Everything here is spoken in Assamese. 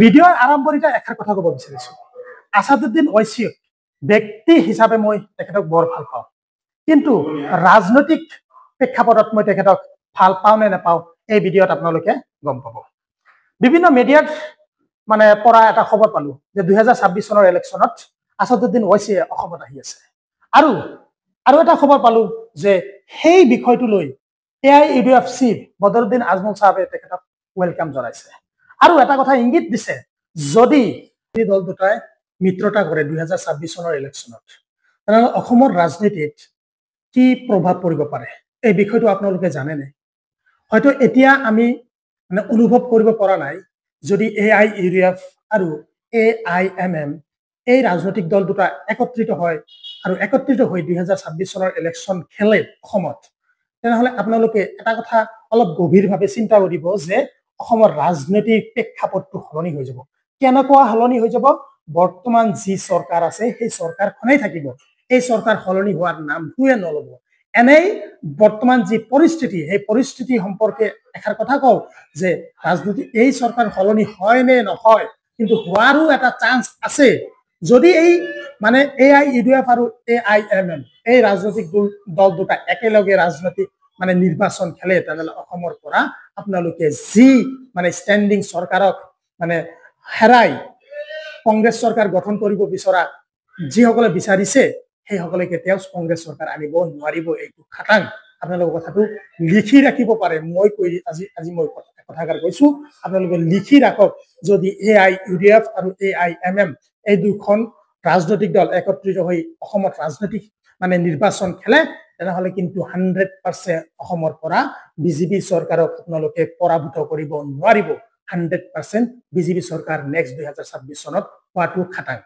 ভিডিঅ'ৰ আৰম্ভণিতে এষাৰ কথা ক'ব বিচাৰিছো আসাদুদ্দিন ঐচিক ব্যক্তি হিচাপে মই তেখেতক বৰ ভাল পাওঁ কিন্তু ৰাজনৈতিক প্ৰেক্ষাপটত মই তেখেতক ভাল পাওঁ নে নাপাওঁ এই ভিডিঅ'ত আপোনালোকে গম পাব বিভিন্ন মিডিয়াত মানে পৰা এটা খবৰ পালো যে 2026 চনৰ ইলেকশ্যনত আসাদুদ্দিন ঐচিয়ে অসমত আহি আছে আৰু এটা খবৰ পালো যে সেই বিষয়টো লৈ AIUDF বদৰুদ্দিন আজমল সাহেবে তেখেতক ওয়েলকাম জনাইছে আৰু এটা কথা ইংগিত দিছে যদি দল দুটাই মিত্ৰতা কৰে 2026 চনৰ ইলেকশ্যনত তেনেহ'লে অসমৰ ৰাজনীতিত কি প্ৰভাৱ পৰিব পাৰে এই বিষয়টো আপোনালোকে জানেনে হয়তো এতিয়া আমি মানে অনুভৱ কৰিব পৰা নাই যদি AIUDF আৰু AIMM এই ৰাজনৈতিক দল দুটা একত্ৰিত হয় আৰু একত্ৰিত হৈ 2026 চনৰ ইলেকশ্যন খেলে অসমত তেনেহ'লে আপোনালোকে এটা কথা অলপ গভীৰভাৱে চিন্তা কৰিব যে অসমৰ ৰাজনৈতিক প্ৰেক্ষাপটটো সলনি হৈ যাব কেনেকুৱা সলনি হৈ যাব বৰ্তমান যি চৰকাৰ আছে সেই চৰকাৰখনেই থাকিব এই চৰকাৰ সলনি হোৱাৰ নামটোৱে নলব এনেই বৰ্তমান যি পৰিস্থিতি সেই পৰিস্থিতি সম্পৰ্কে এষাৰ কথা কওঁ যে ৰাজনীতি এই চৰকাৰ সলনি হয় নে নহয় কিন্তু হোৱাৰো এটা চান্স আছে যদি এই মানে AIUDF আৰু AIMM এই ৰাজনৈতিক দল দুটা একেলগে ৰাজনৈতিক মানে নিৰ্বাচন খেলে তেনেহ'লে অসমৰ পৰা আপোনালোকে যি মানে ষ্টেণ্ডিং চৰকাৰক মানে হেৰাই কংগ্ৰেছ চৰকাৰ গঠন কৰিব বিচৰা যিসকলে বিচাৰিছে সেইসকলে কেতিয়াও কংগ্ৰেছ চৰকাৰ আনিব নোৱাৰিব এইটো খাটাং আপোনালোকে কথাটো লিখি ৰাখিব পাৰে মই কৈ আজি মই কথাষাৰ কৈছো আপোনালোকে লিখি ৰাখক যদি AIUDF আৰু AIMM এই দুখন ৰাজনৈতিক দল একত্ৰিত হৈ অসমত ৰাজনৈতিক মানে নিৰ্বাচন খেলে তেনেহ'লে কিন্তু 100% অসমৰ পৰা বিজেপি চৰকাৰক আপোনালোকে পৰাভূত কৰিব নোৱাৰিব 100% বিজেপি চৰকাৰ নেক্সট 2026 চনত হোৱাটো খাটাং